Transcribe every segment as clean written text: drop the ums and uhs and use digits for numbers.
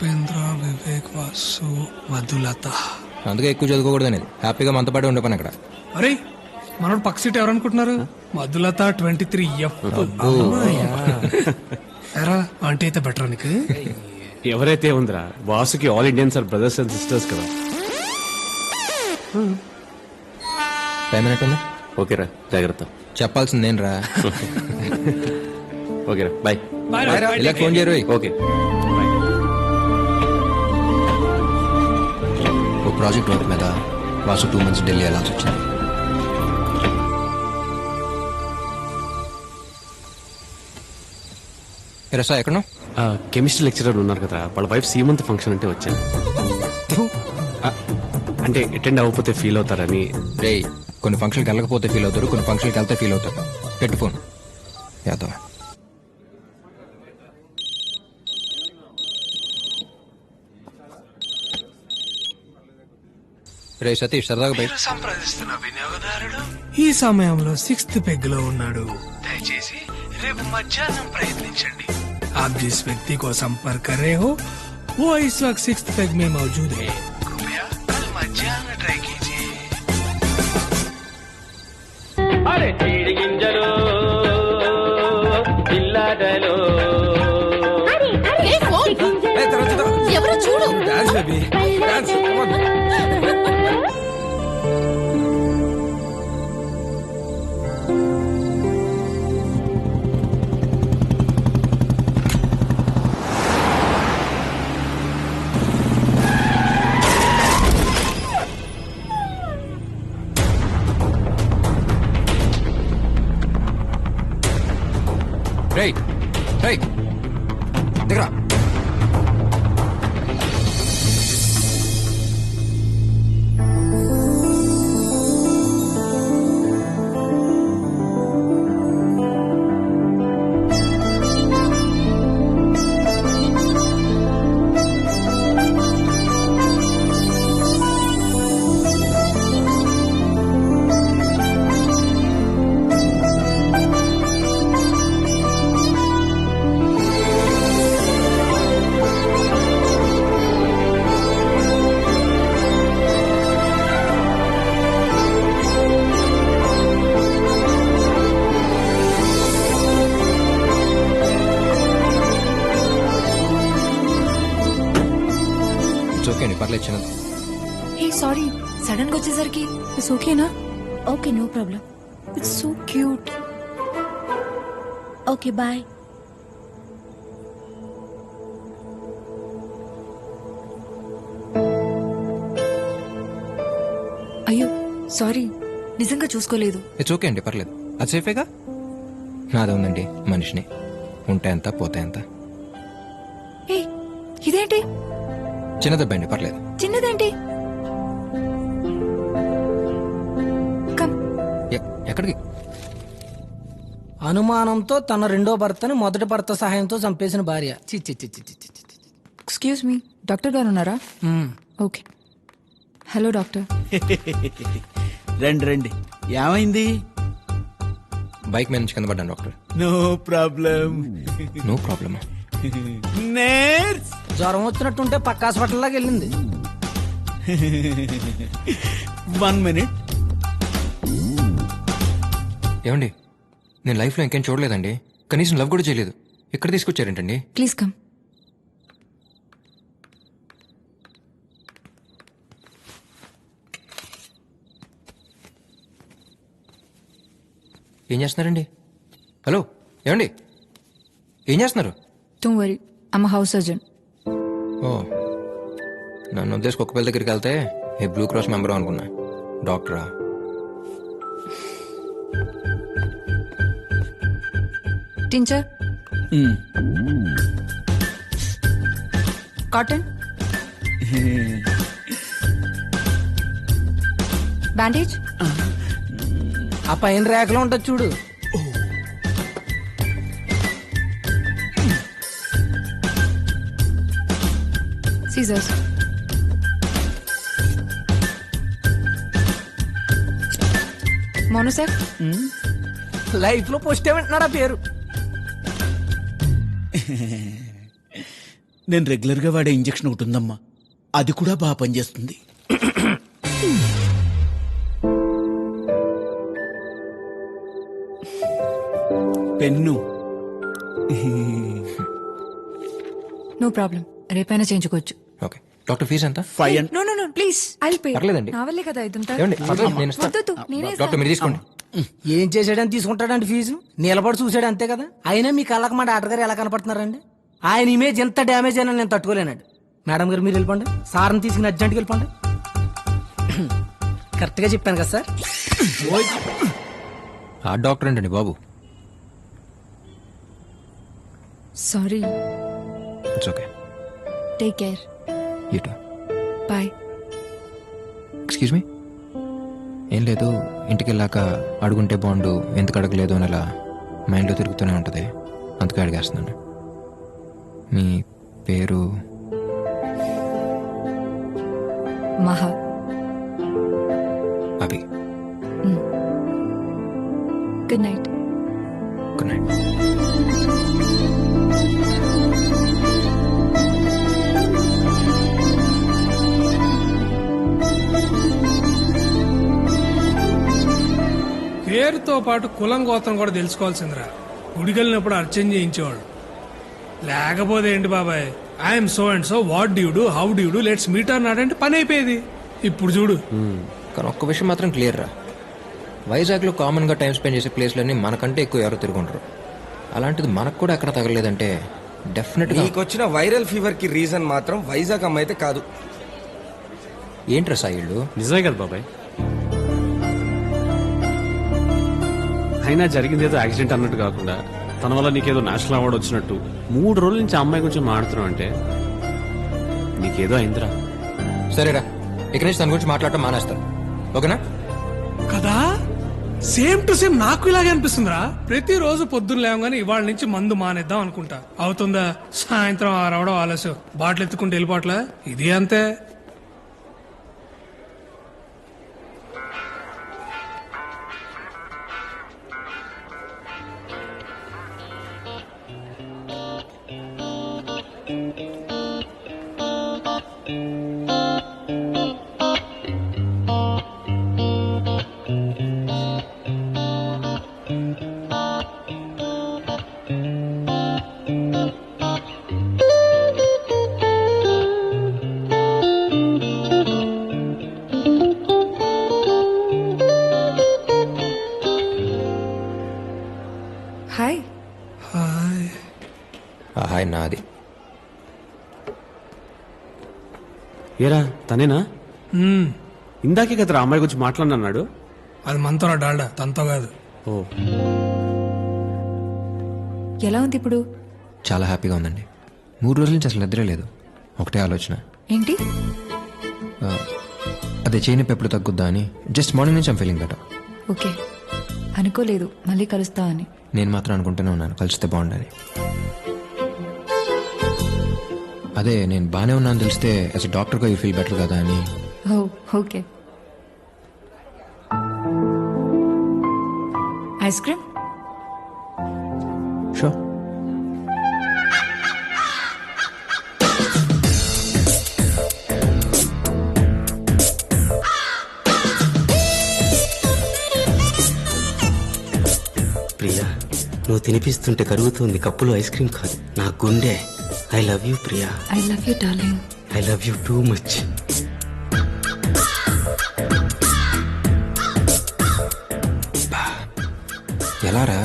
ఉపేంద్ర, వివేక్, వాసు, మధులత. అందుకే ఎక్కువ చదువుకోకూడదు అనేది. హ్యాపీగా మనతో పాటు ఉండే పని అక్కడ. అరే మనోడు పక్క సీట్ ఎవరనుకుంటున్నారు? మధులత 23F. ఎరా ఆంటీ అయితే బెటర్ నీకు. ఎవరైతే ఉందిరా, వాసుకి all Indians are brothers and sisters కదా. టైం మినిట్ ఉంది. ఓకేరా, జాగ్రత్త. చెప్పాల్సింది నేను రా. ఓకేరా, బాయ్. ఇలా ఫోన్ చేయరు. Okay bye. ఒక ప్రాజెక్ట్ వర్క్ మీద వాసు 2 months ఢిల్లీ వెళ్ళాల్సి వచ్చింది. రసా ఎక్కడ? కెమిస్ట్రీ లెక్చరర్ ఉన్నారు కదా, వాళ్ళ వైఫ్ సీమంత్ ఫంక్షన్ అంటే వచ్చాను. అంటే అటెండ్ అవ్వకపోతే ఫీల్ అవుతారని. రే, కొన్ని ఫంక్షన్కి వెళ్ళకపోతే ఫీల్ అవుతారు, కొన్ని ఫంక్షన్కి వెళ్తే ఫీల్ అవుతారు. పెట్టు ఫోన్. యాదవ్ రే సతీష్, సరదాగా బయట సంప్రదిస్తున్న వినియోగదారుడు ఈ సమయంలో 6th పెగ్ లో ఉన్నాడు. దయచేసి రేపు మధ్యాహ్నం ప్రయత్నించండి. आप जिस व्यक्ति को संपर्क कर रहे हो वो इस वक्त 6th पेग में मौजूद है. कृपया कल मध्याह्न ट्राई कीजिए. अरे चीड़ गिंजलो पिल्लाडलो ఎవరో చూడు. రేయ్ రేయ్ దగ్గర. ఓకే అండి, పర్లేదు. చిన్నది. హే సారీ, సడన్ గా వచ్చేసరికి. ఇట్స్ ఓకేనా? Okay, no problem. It's so cute. Okay bye. అయ్యో సారీ, నిజంగా చూసుకోలేదు. ఇట్స్ ఓకే అండి, పర్లేదు. అది సేఫేగా. నాదే ఉందండి మనిషిని. ఉంటే ఎంత పోతే ఎంత. హే ఇదేంటి? చిన్నదబ్బా అండి, పర్లేదు. చిన్నదేంటి? కమ్. ఎక్కడికి? అనుమానంతో తన రెండో భర్తని మొదటి భర్త సహాయంతో చంపేసిన భార్య. చి చి చి చి చి చి చి. ఎక్స్క్యూజ్ మీ, డాక్టర్ గారు ఉన్నారా? ఓకే. Hello doctor. రండి రండి, ఏమైంది? బైక్ మీద నుంచి కింద పడ్డాను doctor. No problem. No problem. Nurse, జ్వరం వచ్చినట్టుంటే పక్క హాస్పిటల్ లాగా వెళ్ళింది. 1 minute. ఏమండి, నేను లైఫ్లో ఇంకేం చూడలేదండి. కనీసం లవ్ కూడా చేయలేదు. ఇక్కడ తీసుకొచ్చారేంటండి? Please come. ఏం చేస్తున్నారండి? హలో, ఏమండి, ఏం చేస్తున్నారు? Don't worry, I'm house surgeon. ఓ, నన్ను ఉద్దేశం కుక్క పిల్ల దగ్గరికి వెళ్తే ఏ బ్లూ క్రాస్ మెంబర్ అనుకున్నా. డాక్టరా? Tincture, cotton, bandage. ఆ పైన రేఖలో ఉంటుంది చూడు. సీజర్స్. మోనోసెక్. లైఫ్ లో పోస్ట్ ఏమంటున్నాడు ఆ పేరు. నేను రెగ్యులర్ గా వాడే ఇంజెక్షన్ ఒకటి ఉందమ్మా, అది కూడా బాగా పనిచేస్తుంది. పెన్ను. నో ప్రాబ్లం, రేపైనా చేయించుకోవచ్చు. ఓకే డాక్టర్ ఫీజు ఎంత? 5 and no no no please I'll pay. పర్లేదండి. నా వల్లే కదా ఇదంతా. ఏమండి పర్లేదు, నేను ఇస్తాను. వద్దొద్దు, నేనే డాక్టర్ మీరు తీసుకోండి. ఏం చేసాడని తీసుకుంటాడండి ఫీజు? నిలబడి చూసాడు అంతే కదా. అయినా మీ కళ్ళకి మా డాక్టర్ గారు ఎలా కనపడుతున్నారండి? ఆయన ఇమేజ్ ఎంత డ్యామేజ్ అయినా నేను తట్టుకోలేనండి. మేడం గారు మీరు వెళ్ళిపోండి, సార్ని తీసుకుని అర్జెంట్గా వెళ్ళిపోండి. కరెక్ట్గా చెప్పాను కదా సార్? ఆ డాక్టర్ ఏంటండి బాబు? Sorry, it's okay. Take care, you too. Bye. Excuse me. ఏం లేదు, ఇంటికి వెళ్ళాక అడుగుంటే బాగుండు, ఎందుకు అడగలేదు అని అలా మైండ్లో తిరుగుతూనే ఉంటుంది, అందుకే అడిగేస్తున్నాను. మీ పేరు? Maha. Abhi. Good night. Good night. పేరుతో పాటు కులం గోత్రం కూడా తెలుసుకోవాల్సిందిరా. గుడికెళ్ళినప్పుడు అర్చన చేయించేవాడు. లేకపోతే ఏంటి బాబాయ్, I'm so and so, what due do, how due do, let's meet అన్నాడంటే పని అయిపోయేది. ఇప్పుడు చూడు. కానీ ఒక్క విషయం మాత్రం క్లియర్ రా, వైజాగ్లో కామన్గా టైం స్పెండ్ చేసే ప్లేస్లన్నీ మనకంటే ఎక్కువ ఎవరు తిరుగుంటారు. అలాంటిది మనకు కూడా ఎక్కడ తగలేదంటే డెఫినెట్గా. నీకొచ్చిన వైరల్ ఫీవర్ కి రీజన్ మాత్రం వైజాగ్ అమ్మ అయితే కాదు. ఏంట్రా సాయిళ్ళు? నిజమే కదా బాబాయ్. అయినా జరిగింది ఏదో యాక్సిడెంట్ అన్నట్టు కాకుండా తన వల్ల నీకేదో నేషనల్ అవార్డు వచ్చినట్టు 3 రోజుల నుంచి ఆ అమ్మాయి గురించి మాట్లాడుతున్నావు అంటే నీకేదో అయిందిరా. సరేరా, ఇక నుంచి తన గురించి మాట్లాడటం మానేస్తారు, ఓకేనా? కదా సేమ్ టు సేమ్ నాకు ఇలాగే అనిపిస్తుందిరా. ప్రతిరోజు పొద్దున్న లేవగానే ఇవాళ నుంచి మందు మానేద్దాం అనుకుంటా. అవుతుందా? సాయంత్రం రావడం ఆలస్యం, బాటిల్ ఎత్తుకుంటూ వెళ్ళిపోవట్లే. ఇది అంతే. హాయ్. హాయ్. హాయ్ నాది. ఏరా తనేనా? ఇందాకే కదరా అమ్మాయి గురించి మాట్లాడినాడు. అది మనతో డాల్డా, తనతో కాదు. ఓ, ఎలా ఉంది ఇప్పుడు? చాలా హ్యాపీగా ఉందండి. 3 రోజుల నుంచి అసలు నిద్రే లేదు, ఒకటే ఆలోచన. ఏంటి? అదే చేయని ఎప్పుడు తగ్గుద్దా అని. జస్ట్ మార్నింగ్ నుంచి ఐమ్ ఫీలింగ్ బెటర్. ఓకే, అనుకోలేదు మళ్ళీ కలుస్తా అని. నేను మాత్రం అనుకుంటూనే ఉన్నాను కలిస్తే బాగుండని. అదే నేను బాగానే ఉన్నాను తెలిస్తే యాజ్ ఎ డాక్టర్గా యూ ఫీల్ బెటర్ కదా అని. Oh okay. Ice cream? Sure. Priya, నువ్వు తినిపిస్తుంటే కరుగుతుంది కప్పులో ఐస్ క్రీమ్ కాదు, నా గుండె. I love you Priya. I love you darling. I love you too much. ఎలారా?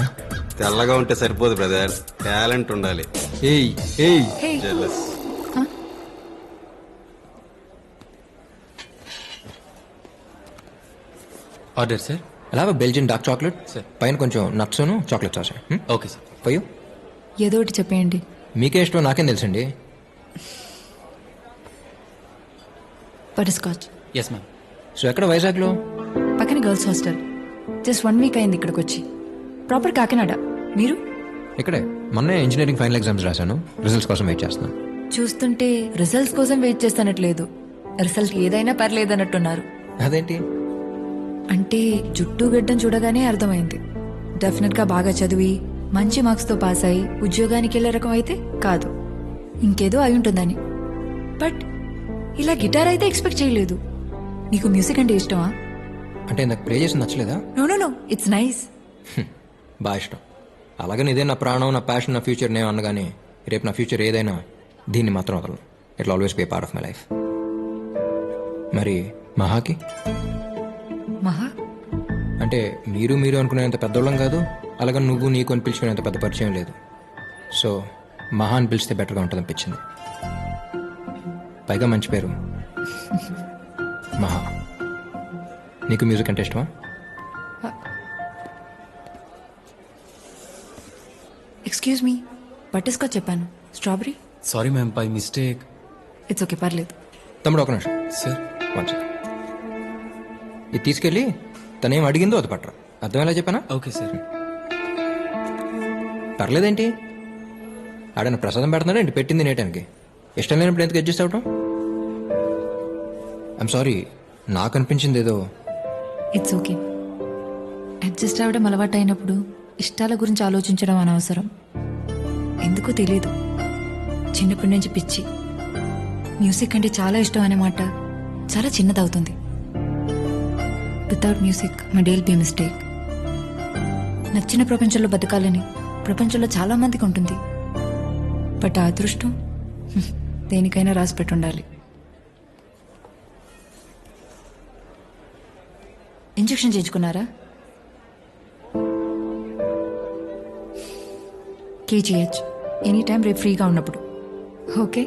తెల్లగా ఉంటే సరిపోదు బ్రదర్, టాలెంట్ ఉండాలి. ఏయ్ ఏయ్. Hey, jealous. Order sir. అలా బెల్జియన్ డార్క్ చాక్లెట్ సార్, పైన కొంచెం నట్స్ను chocolate sauce. Okay sir. For you? ఏదో ఒకటి చెప్పేయండి. మీకే ఇష్టం నాకేం తెలుసండి. Butterscotch. Yes ma'am. So ఎక్కడ వైజాగ్లో? పక్కన గర్ల్స్ హాస్టల్. జస్ట్ 1 వీక్ అయింది ఇక్కడికి వచ్చి. ప్రాపర్ కాకినాడ. మీరు? ఇక్కడే మొన్నే ఇంజనీరింగ్ ఫైనల్ ఎగ్జామ్స్ రాశాను, రిజల్ట్స్ కోసం వెయిట్ చేస్తున్నాను. చూస్తుంటే రిజల్ట్స్ కోసం వెయిట్ చేస్తానట్లేదు, రిజల్ట్ ఏదైనా పర్లేదన్నట్టున్నారు. అదేంటి? అంటే జుట్టు గడ్డం చూడగానే అర్థమైంది. డెఫినెట్ గా బాగా చదివి మంచి మార్క్స్ తో పాస్ అయి ఉద్యోగానికి వెళ్లే రకం అయితే కాదు. ఇంకేదో అయి ఉంటుందని. బట్ ఇలా గిటార్ అయితే ఎక్స్పెక్ట్ చేయలేదు. నీకు మ్యూజిక్ అంటే ఇష్టమా? అంటే నాకు ప్లే చేసి నచ్చలేదా? No no no, it's nice. బాగా ఇష్టం. అలాగని ఇదే నా ప్రాణం, నా ప్యాషన్, నా ఫ్యూచర్ నేను అనగానే రేపు నా ఫ్యూచర్ ఏదైనా దీన్ని మాత్రం వదలను. It always be part of my life. మరి మహాకి? మహా అంటే మీరు అనుకునేంత పెద్దోళ్ళం కాదు, అలాగని నువ్వు నీకు అని పిలుచుకునేంత పెద్ద పరిచయం లేదు. సో మహా అని పిలిస్తే బెటర్గా ఉంటుంది అనిపించింది. పైగా మంచి పేరు మహా. నీకు మ్యూజిక్ అంటే ఇష్టమా? ఎక్స్క్యూజ్ మీ, బటర్స్కాచ్ చెప్పాను. Strawberry? Sorry ma'am, by mistake. It's okay, పర్లేదు. తమ్ముడు ఒక నిమిషం. Sir one second. ఇది తీసుకెళ్ళి తనేం అడిగిందో అది పట్టరా. అర్థమేలా చెప్పానా? Okay sir. పర్లేదేంటి, ఆడన ప్రసాదం పెడుతున్నాడు ఏంటి పెట్టింది నేటానికి? ఇష్టం లేనప్పుడు ఎందుకు అడ్జస్ట్ అవటం? ఐఎమ్ సారీ, నాకు అనిపించింది ఏదో. It's okay. అడ్జస్ట్ అవ్వడం అలవాటు అయినప్పుడు ఇష్టాల గురించి ఆలోచించడం అనవసరం. ఎందుకో తెలీదు, చిన్నప్పటి నుంచి పిచ్చి. మ్యూజిక్ అంటే చాలా ఇష్టం అనే మాట చాలా చిన్నదవుతుంది. Without music my day will be mistake. నచ్చిన ప్రపంచంలో బతకాలని ప్రపంచంలో చాలా మందికి ఉంటుంది. బట్ ఆ అదృష్టం దేనికైనా రాసి పెట్టుండాలి. ఇంజెక్షన్ చేయించుకున్నారా? KGH ఎనీ టైం రేపు ఫ్రీగా ఉన్నప్పుడు. ఓకే.